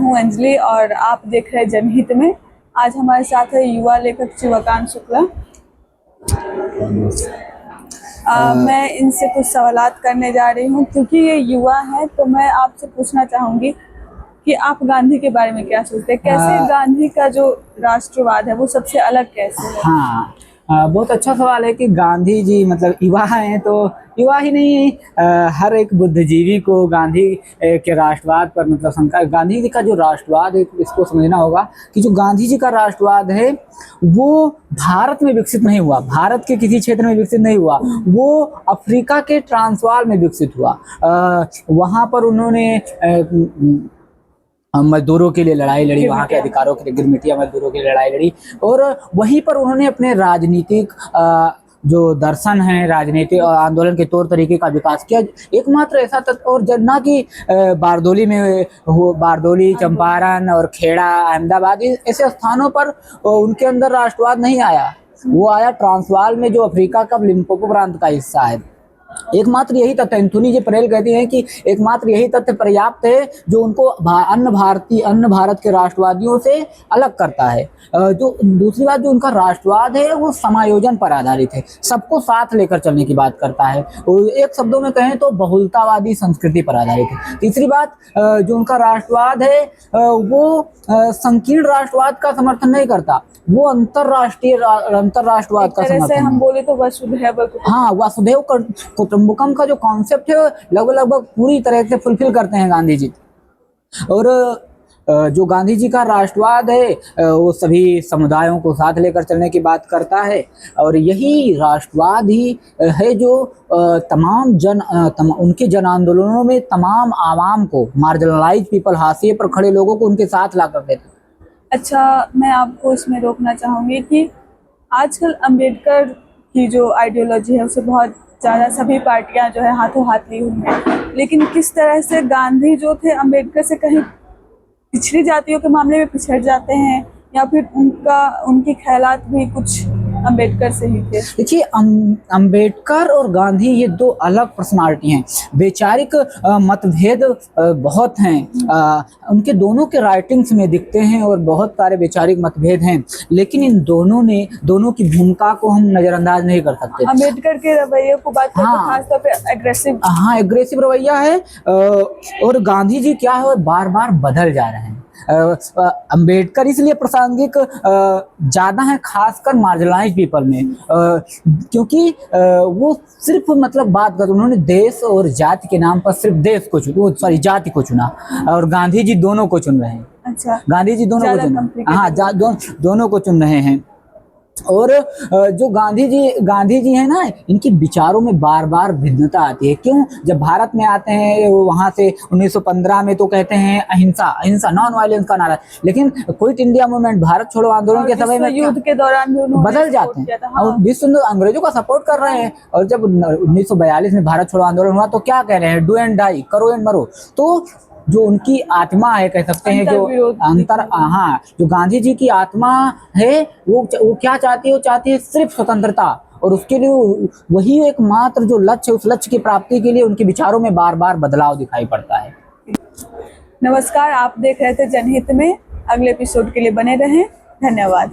हूं अंजलि और आप देख रहे हैं जनहित में। आज हमारे साथ है युवा लेखक शिवकांत शुक्ला। मैं इनसे कुछ सवालात करने जा रही हूं क्योंकि ये युवा है, तो मैं आपसे पूछना चाहूंगी कि आप गांधी के बारे में क्या सोचते हैं? कैसे गांधी का जो राष्ट्रवाद है वो सबसे अलग कैसे है? हाँ, बहुत अच्छा सवाल है कि गांधी जी मतलब युवा हैं, तो युवा ही नहीं, हर एक बुद्धिजीवी को गांधी के राष्ट्रवाद पर मतलब शंका। गांधी जी का जो राष्ट्रवाद है इसको समझना होगा कि जो गांधी जी का राष्ट्रवाद है वो भारत में विकसित नहीं हुआ, भारत के किसी क्षेत्र में विकसित नहीं हुआ, वो अफ्रीका के ट्रांसवाल में विकसित हुआ। वहाँ पर उन्होंने मजदूरों के लिए लड़ाई लड़ी, वहाँ के अधिकारों के लिए, गिरमिटिया मजदूरों के लिए लड़ाई लड़ी, और वहीं पर उन्होंने अपने राजनीतिक जो दर्शन है, राजनीतिक आंदोलन के तौर तरीके का विकास किया। एकमात्र ऐसा तत्व, और जब ना कि बारदोली में हो, बारदोली, चंपारण और खेड़ा, अहमदाबाद, ऐसे स्थानों पर उनके अंदर राष्ट्रवाद नहीं आया। वो आया ट्रांसवाल में, जो अफ्रीका का लिम्पोपो प्रांत का हिस्सा है। एकमात्र यही तथ्य, एंथोनी जी परेल कहते हैं कि एकमात्र यही तथ्य पर्याप्त है जो उनको अन्य भारत के राष्ट्रवादियों से अलग करता है। जो दूसरी बात, जो उनका राष्ट्रवाद है वो समायोजन पर आधारित है, सबको साथ लेकर चलने की बात करता है। एक शब्दों में कहें तो बहुलतावादी संस्कृति पर आधारित है। तीसरी बात, जो उनका राष्ट्रवाद है वो संकीर्ण राष्ट्रवाद का समर्थन नहीं करता, वो अंतरराष्ट्रवाद का समर्थन। हम बोले तो वसुधैव, हाँ, वसुधैव कुटुंबकम का जो कॉन्सेप्ट है लगभग पूरी तरह से फुलफिल करते हैं गांधी जी। और जो गांधी जी का राष्ट्रवाद है वो सभी समुदायों को साथ लेकर चलने की बात करता है, और यही राष्ट्रवाद ही है जो उनके जन आंदोलनों में तमाम आवाम को, मार्जिनलाइज पीपल, हाशिए पर खड़े लोगों को उनके साथ ला कर देते। अच्छा, मैं आपको इसमें रोकना चाहूँगी कि आजकल अंबेडकर की जो आइडियोलॉजी है उसे बहुत ज़्यादा सभी पार्टियां जो है हाथों हाथ ली हुई हैं, लेकिन किस तरह से गांधी जो थे अंबेडकर से कहीं पिछड़ी जातियों के मामले में पिछड़ जाते हैं, या फिर उनकी ख्यालात भी कुछ अंबेडकर से ही थे? देखिए, अंबेडकर और गांधी ये दो अलग पर्सनालिटी हैं। वैचारिक मतभेद बहुत हैं, उनके दोनों के राइटिंग्स में दिखते हैं और बहुत सारे वैचारिक मतभेद हैं, लेकिन इन दोनों की भूमिका को हम नजरअंदाज नहीं कर सकते। अंबेडकर के रवैये को बात करें तो खासतौर पे एग्रेसिव, एग्रेसिव रवैया है, और गांधी जी क्या है, बार बार बदल जा रहे हैं। अंबेडकर इसलिए प्रासंगिक ज्यादा है, खासकर मार्जिनलाइज पीपल में, क्योंकि वो सिर्फ मतलब बात कर, उन्होंने देश और जाति के नाम पर सिर्फ जाति को चुना, और गांधी जी दोनों को चुन रहे हैं। अच्छा, गांधी जी दोनों को दोनों को चुन रहे हैं। और जो गांधी जी है ना, इनके विचारों में बार बार भिन्नता आती है। क्यों? जब भारत में आते हैं वहां से 1915 में तो कहते हैं अहिंसा नॉन वायलेंस का नारा, लेकिन क्विट इंडिया मूवमेंट, भारत छोड़ो आंदोलन के समय में युद्ध के दौरान भी बदल जाते हैं, और विश्व अंग्रेजों का सपोर्ट कर रहे हैं। और जब 1942 में भारत छोड़ो आंदोलन हुआ तो क्या कह रहे हैं, डू एंड डाई, करो एंड मरो। तो जो उनकी आत्मा है, कह सकते हैं, जो गांधी जी की आत्मा है वो क्या चाहती है? वो चाहती है सिर्फ स्वतंत्रता, और उसके लिए वही एकमात्र जो लक्ष्य है, उस लक्ष्य की प्राप्ति के लिए उनके विचारों में बार बार बदलाव दिखाई पड़ता है। नमस्कार, आप देख रहे थे जनहित में। अगले एपिसोड के लिए बने रहें। धन्यवाद।